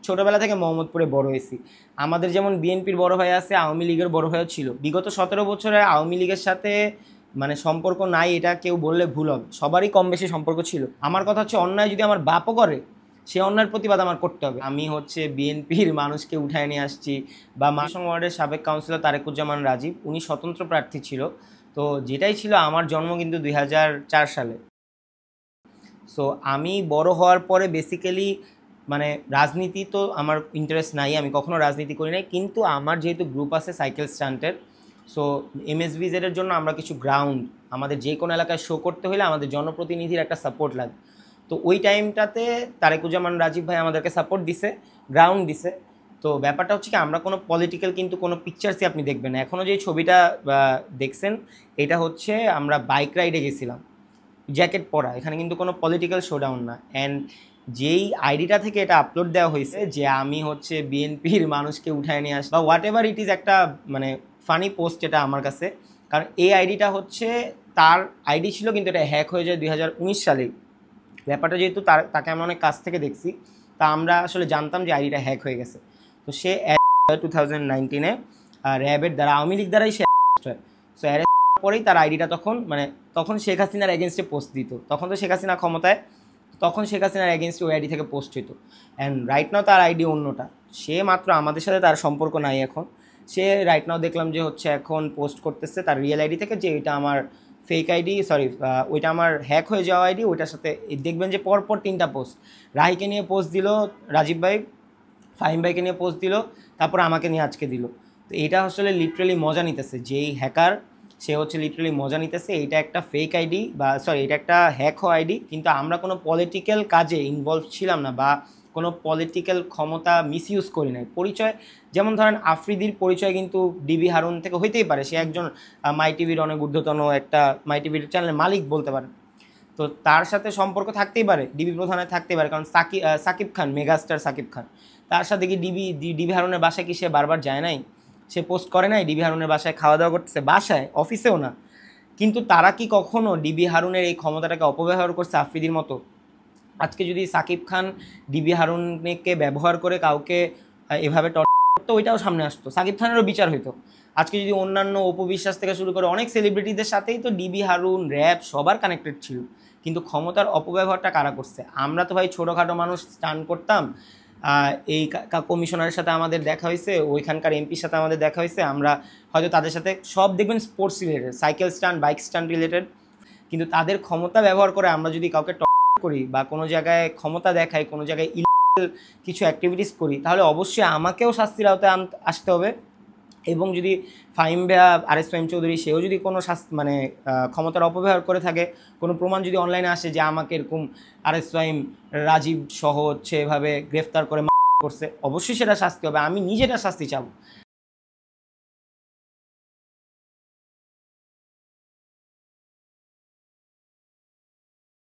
ছোটোবেলা থেকে মোহাম্মদপুরে বড় হয়েছি। আমাদের যেমন বিএনপির বড় ভাই আছে, আওয়ামী লীগের বড় ভাইও ছিল। বিগত 17 বছরে আওয়ামী লীগের সাথে মানে সম্পর্ক নাই এটা কেউ বললে ভুল হবে, সবারই কম বেশি সম্পর্ক ছিল। আমার কথা হচ্ছে অন্যায় যদি আমার বাপও করে, সে অন্যায়ের প্রতিবাদ আমার করতে হবে। আমি হচ্ছে বিএনপির মানুষকে উঠায় নিয়ে আসছি, বা মাসং ওয়ার্ডের সাবেক কাউন্সিলর তারেকুজ্জামান রাজীব, উনি স্বতন্ত্র প্রার্থী ছিল। তো যেটাই ছিল, আমার জন্ম কিন্তু 2004 সালে। সো আমি বড় হওয়ার পরে বেসিক্যালি মানে রাজনীতি তো আমার ইন্টারেস্ট নাই, আমি কখনো রাজনীতি করি নাই। কিন্তু আমার যেহেতু গ্রুপ আছে সাইকেল স্টান্টের, সো এমএসভিজেডের জন্য আমরা কিছু গ্রাউন্ড, আমাদের যে কোনো এলাকায় শো করতে হলে আমাদের জনপ্রতিনিধির একটা সাপোর্ট লাগে। তো ওই টাইমটাতে তারেকুজ্জামান রাজীব ভাই আমাদেরকে সাপোর্ট দিছে, গ্রাউন্ড দিছে। তো ব্যাপারটা হচ্ছে কি, আমরা কোনো পলিটিক্যাল কিন্তু কোনো পিকচার্সই আপনি দেখবেন না। এখনও যে ছবিটা দেখছেন, এটা হচ্ছে আমরা বাইক রাইডে গেছিলাম, জ্যাকেট পরা, এখানে কিন্তু কোনো পলিটিক্যাল শোডাউন না। অ্যান্ড যেই আইডিটা থেকে এটা আপলোড দেওয়া হয়েছে যে আমি হচ্ছে বিএনপির মানুষকে উঠায় নিয়ে আসি বা হোয়াট এভার ইট ইজ, একটা মানে ফানি পোস্ট এটা আমার কাছে। কারণ এই আইডিটা হচ্ছে তার আইডি ছিল, কিন্তু এটা হ্যাক হয়ে যায় 2019 সালেই। ব্যাপারটা যেহেতু তাকে আমরা অনেক কাছ থেকে দেখছি, তা আমরা আসলে জানতাম যে আইডিটা হ্যাক হয়ে গেছে। তো সে 2019-এ র্যাবের দ্বারা, আওয়ামী লীগ দ্বারাই সে হয়। সো পরেই তার আইডিটা তখন শেখ হাসিনার এগেনস্টে পোস্ট দিত। তখন তো শেখ হাসিনা ক্ষমতায়, তখন শেখ হাসিনার এগেনস্টে ওই আইডি থেকে পোস্ট হইতো। অ্যান্ড রাইট নাও তার আইডি অন্যটা, সে মাত্র আমাদের সাথে তার সম্পর্ক নাই এখন। সে রাইট নাও দেখলাম যে হচ্ছে এখন পোস্ট করতেছে তার রিয়েল আইডি থেকে, যে এটা আমার ফেক আইডি, সরি ওইটা আমার হ্যাক হয়ে যাওয়া আইডি। ওইটার সাথে দেখবেন যে পরপর 3টা পোস্ট, রাহিকে নিয়ে পোস্ট দিল রাজীব ভাই, ফাহিম ভাইকে নিয়ে পোস্ট দিল, তারপর আমাকে নিয়ে আজকে দিল। তো এটা আসলে লিটারেলি মজা নিতেছে, যেই হ্যাকার সে হচ্ছে লিটারেলি মজা নিতেছে। এটা একটা ফেক আইডি, বা সরি এটা একটা হ্যাক হওয়া আইডি। কিন্তু আমরা কোনো পলিটিক্যাল কাজে ইনভলভ ছিলাম না, বা কোনো পলিটিক্যাল ক্ষমতা মিসইউজ করি নাই। পরিচয় যেমন ধরেন আফ্রিদির পরিচয় কিন্তু ডিবি হারুন থেকে হইতেই পারে, সে একজন মাই টিভির অনেক ঊর্ধ্বতন একটা মাই টিভির চ্যানেলের মালিক বলতে পারে। তো তার সাথে সম্পর্ক থাকতেই পারে, ডিবি প্রধানের থাকতেই পারে, কারণ সাকিব খান, মেগাস্টার সাকিব খান, তার সাথে কি ডিবি হারুনের বাসায় কি সে বারবার যায় নাই? সে পোস্ট করে নাই ডিবি হারুনের বাসায় খাওয়া দাওয়া করতেছে, বাসায়, অফিসেও না। কিন্তু তারা কি কখনো ডিবি হারুনের এই ক্ষমতাটাকে অপব্যবহার করছে আফ্রিদির মতো? আজকে যদি সাকিব খান ডিবি হারুনকে ব্যবহার করে কাউকে এভাবে করতো, ওইটাও সামনে আসতো, সাকিব খানেরও বিচার হইতো। আজকে যদি অন্যান্য অপবিশ্বাস থেকে শুরু করে অনেক সেলিব্রিটিদের সাথেই তো ডিবি হারুন, র্যাব সবার কানেক্টেড ছিল। কিন্তু ক্ষমতার অপব্যবহারটা কারা করছে? আমরা তো ভাই ছোটোখাটো মানুষ, স্টান করতাম। এই কমিশনারের সাথে আমাদের দেখা হয়েছে, ওইখানকার এমপির সাথে আমাদের দেখা হয়েছে, আমরা হয়তো তাদের সাথে সব দেখবেন sports related, cycle stunt, bike stunt related. কিন্তু তাদের ক্ষমতা ব্যবহার করে আমরা যদি কাউকে করি বা কোনো জায়গায় ক্ষমতা দেখাই, কোনো জায়গায় ইলিগাল কিছু অ্যাক্টিভিটিস করি, তাহলে অবশ্যই আমাকেও শাস্তির আওতায় আসতে হবে। এবং যদি ফাহিম ভাইয়া, আরএস ফাহিম চৌধুরী, সেও যদি কোনো মানে ক্ষমতার অপব্যবহার করে থাকে, কোনো প্রমাণ যদি অনলাইনে আসে যে আমাকে এরকম আরএস ফাহিম, রাজীব সহ হচ্ছে এভাবে গ্রেফতার করে করছে, অবশ্যই সেটা শাস্তি হবে। আমি নিজেটা শাস্তি চাবো।